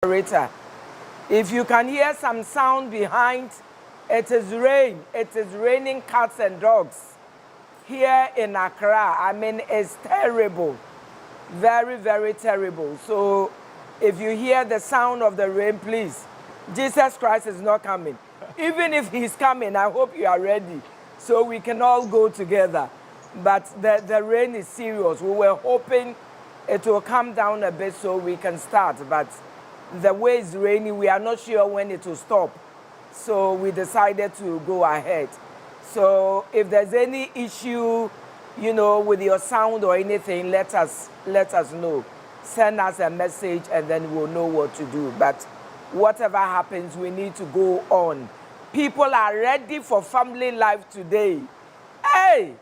Rita, if you can hear some sound behind, it is rain. It is raining cats and dogs here in Accra. I mean, it's terrible. Very, very terrible. So if you hear the sound of the rain, please, Jesus Christ is not coming. Even if he's coming, I hope you are ready so we can all go together. But the rain is serious. We were hoping it will come down a bit so we can start. But the way it's raining, we are not sure when it will stop. So we decided to go ahead. So if there's any issue, you know, with your sound or anything, let us know. Send us a message and then we'll know what to do. But whatever happens, we need to go on. People are ready for family life today. Hey,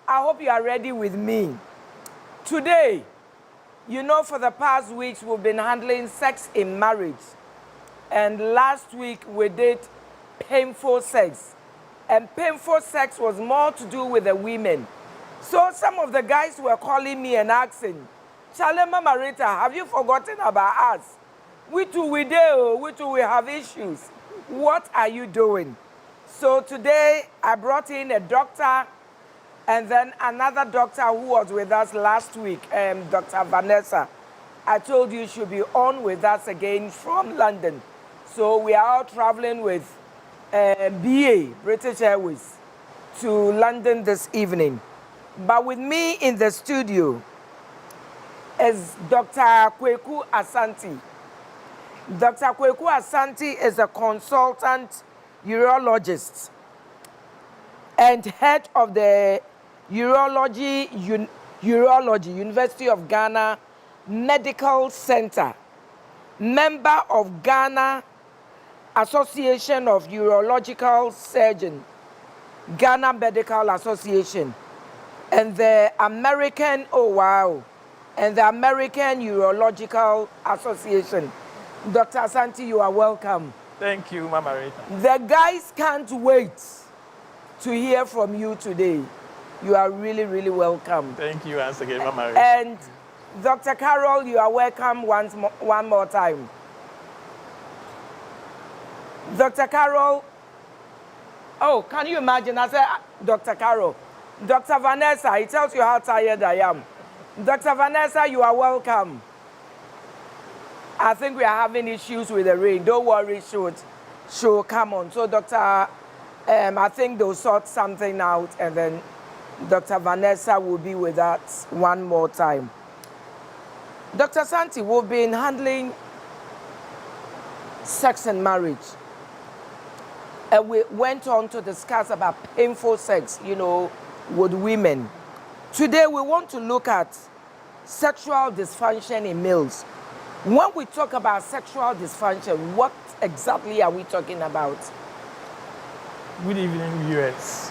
I hope you are ready with me. Today, you know, for the past weeks, we've been handling sex in marriage. And last week, we did painful sex. And painful sex was more to do with the women. So some of the guys were calling me and asking, Charlie, Mama Rita, have you forgotten about us? We too, we have issues. What are you doing? So today, I brought in a doctor and then another doctor who was with us last week, Dr. Vanessa. I told you she'll be on with us again from London. So we are all traveling with BA, British Airways, to London this evening. But with me in the studio is Dr. Kweku Asante. Dr. Kweku Asante is a consultant urologist and head of the Urology, University of Ghana Medical Center, member of Ghana Association of Urological Surgeons, Ghana Medical Association, and the American, and the American Urological Association. Dr. Asante, you are welcome. Thank you, Mama Rita. The guys can't wait to hear from you today. You are really, really welcome. Thank you once again, Mama Rita. And Dr. Carol, you are welcome one more time. Dr. Carol, oh, can you imagine? I said, Dr. Carol. Dr. Vanessa, it tells you how tired I am. Dr. Vanessa, you are welcome. I think we are having issues with the rain. Don't worry, she'll come on. So, Doctor, I think they'll sort something out, and then Dr. Vanessa will be with us one more time. Dr. Asante, we've been handling sex and marriage. And we went on to discuss about painful sex, you know, with women. Today, we want to look at sexual dysfunction in males. When we talk about sexual dysfunction, what exactly are we talking about? Good evening, viewers.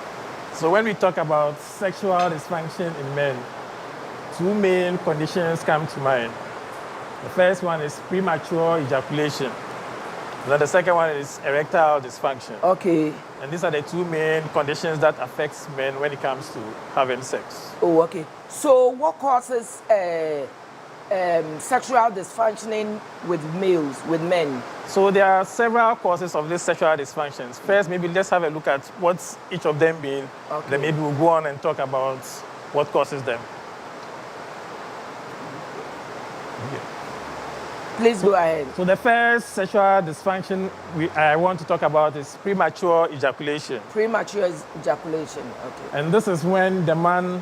So when we talk about sexual dysfunction in men, two main conditions come to mind. The first one is premature ejaculation. Then the second one is erectile dysfunction. Okay. And these are the two main conditions that affect men when it comes to having sex. Oh, okay. So what causes sexual dysfunctioning with males, with men? So there are several causes of these sexual dysfunctions. First, maybe let's have a look at what's each of them being. Okay. Then maybe we'll go on and talk about what causes them. Please go ahead. So the first sexual dysfunction I want to talk about is premature ejaculation. Premature ejaculation. Okay. And this is when the man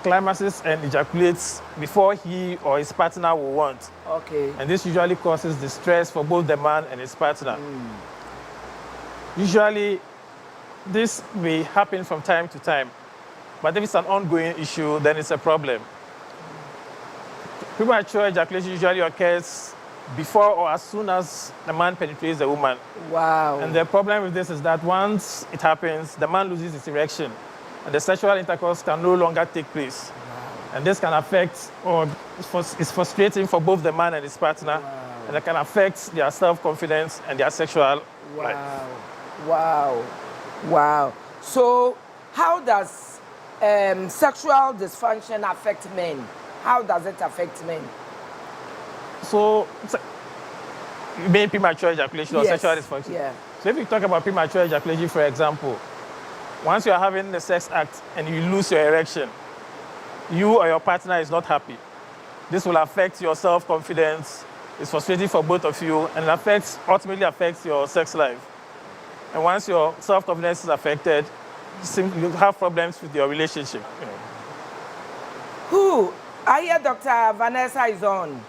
climaxes and ejaculates before he or his partner will want. Okay. And this usually causes distress for both the man and his partner. Usually, this may happen from time to time, but if it's an ongoing issue, then it's a problem. Premature ejaculation usually occurs before or as soon as the man penetrates the woman. Wow. And the problem with this is that once it happens, the man loses his erection, and the sexual intercourse can no longer take place. Wow. And this can affect, or it's frustrating for both the man and his partner, wow. And it can affect their self-confidence and their sexual life. Wow. Wow. So how does sexual dysfunction affect men? How does it affect men? So, you mean premature ejaculation or yes. sexual dysfunction? Yeah. So if you talk about premature ejaculation, for example, once you are having the sex act and you lose your erection, you or your partner is not happy. This will affect your self-confidence. It's frustrating for both of you, and ultimately affects your sex life. And once your self-confidence is affected, you have problems with your relationship. You know. Who? I hear Dr. Vanessa is on.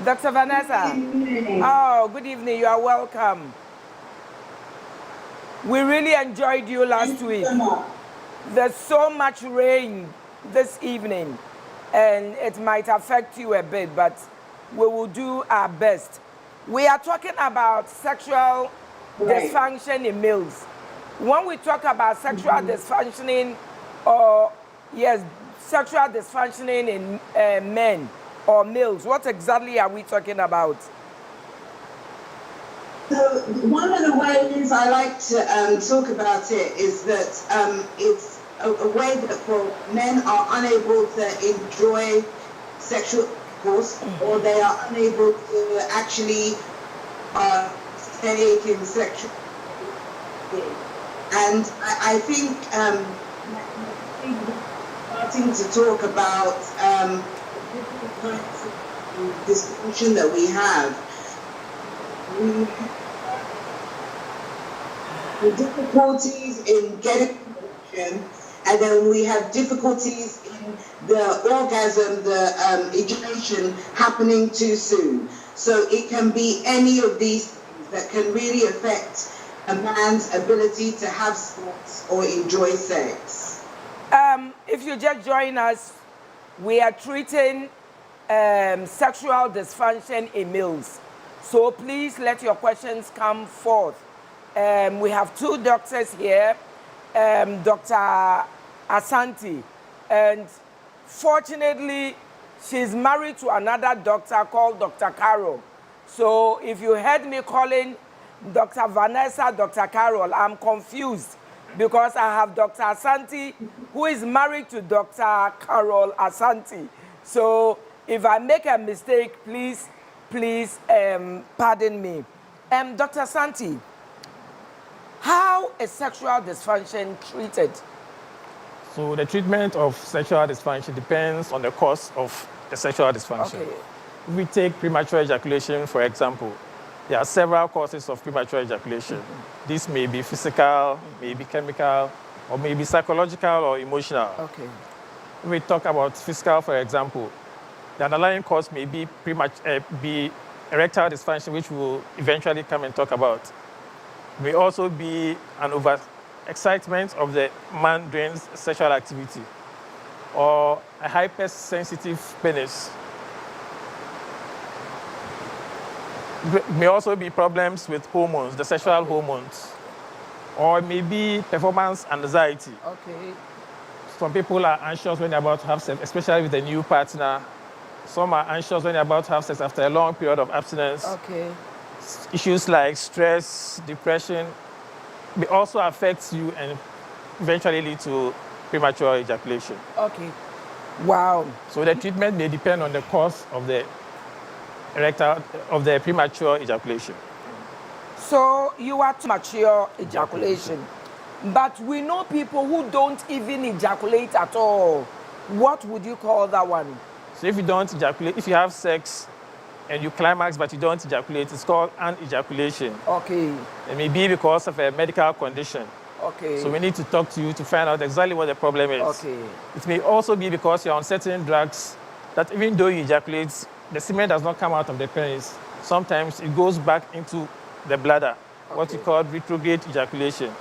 Dr. Vanessa. Good evening. Oh, good evening. You are welcome. We really enjoyed you last week. There's so much rain this evening, and it might affect you a bit, but we will do our best. We are talking about sexual dysfunction in males. When we talk about sexual dysfunctioning, or sexual dysfunctioning in men or males, what exactly are we talking about? So one of the ways I like to talk about it is that it's a way that for men are unable to enjoy sexual intercourse, or they are unable to actually stay in sexual. And I think starting to talk about different kinds of dysfunction that we have. The difficulties in getting erection, and then we have difficulties in the orgasm, the ejaculation happening too soon. So it can be any of these things that can really affect a man's ability to have sex or enjoy sex. If you just join us, we are treating sexual dysfunction in males. So please let your questions come forth. We have two doctors here, Dr. Asante, and fortunately, she's married to another doctor called Dr. Carol. So if you heard me calling Dr. Vanessa, Dr. Carol, I'm confused because I have Dr. Asante who is married to Dr. Carol Asante. So if I make a mistake, please pardon me. Dr. Asante, how is sexual dysfunction treated? So the treatment of sexual dysfunction depends on the cause of the sexual dysfunction. Okay. If we take premature ejaculation, for example, there are several causes of premature ejaculation. This may be physical, may be chemical, or may be psychological or emotional. Okay. If we talk about physical, for example, the underlying cause may be be erectile dysfunction, which we'll eventually come and talk about. It may also be an overexcitement of the man during sexual activity, or a hypersensitive penis. It may also be problems with hormones, the sexual hormones, or maybe performance anxiety. Okay. Some people are anxious when they're about to have sex, especially with a new partner. Some are anxious when they're about to have sex after a long period of abstinence. Okay. Issues like stress, depression may also affect you and eventually lead to premature ejaculation. Okay. Wow. So the treatment may depend on the cause of the premature ejaculation. So you are premature ejaculation, but we know people who don't even ejaculate at all. What would you call that one? So if you don't ejaculate, if you have sex and you climax but you don't ejaculate, it's called an ejaculation. Okay. It may be because of a medical condition. Okay. So we need to talk to you to find out exactly what the problem is. Okay. It may also be because you're on certain drugs that even though you ejaculate, the semen does not come out of the penis. Sometimes it goes back into the bladder, what we call retrograde ejaculation.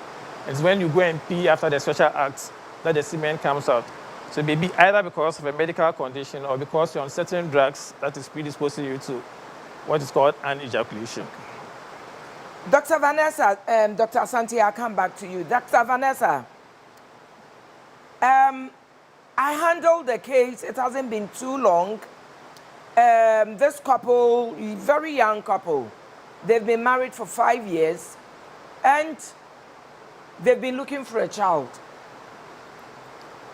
It's when you go and pee after the sexual act that the semen comes out. So it may be either because of a medical condition or because you're on certain drugs that is predisposing you to what is called an ejaculation. Dr. Vanessa, Dr. Asante, I'll come back to you. Dr. Vanessa, I handled the case. It hasn't been too long. This couple, very young couple, they've been married for 5 years, and they've been looking for a child.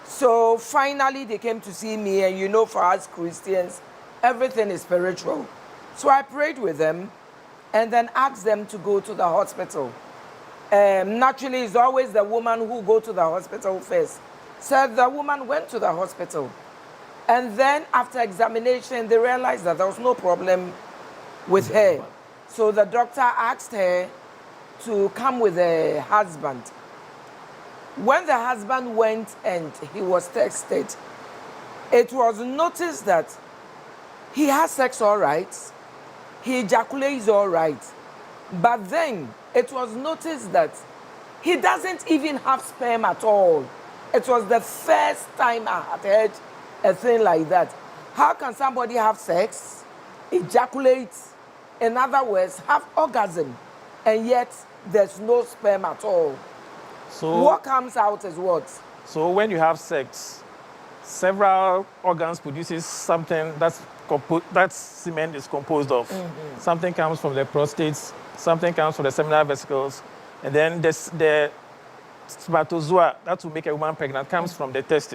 So finally, they came to see me, and you know, for us Christians, everything is spiritual. So I prayed with them and then asked them to go to the hospital. Naturally, it's always the woman who go to the hospital first. So the woman went to the hospital. And then after examination, they realized that there was no problem with her. So the doctor asked her to come with her husband. When the husband went and he was tested, it was noticed that he has sex all right, he ejaculates all right, but then it was noticed that he doesn't even have sperm at all. It was the first time I had heard a thing like that. How can somebody have sex, ejaculate, in other words, have orgasm, and yet there's no sperm at all? So what comes out is what? So when you have sex, several organs produces something that semen is composed of. Mm-hmm. Something comes from the prostate, something comes from the seminal vesicles, and then the spermatozoa that will make a woman pregnant comes from the testes.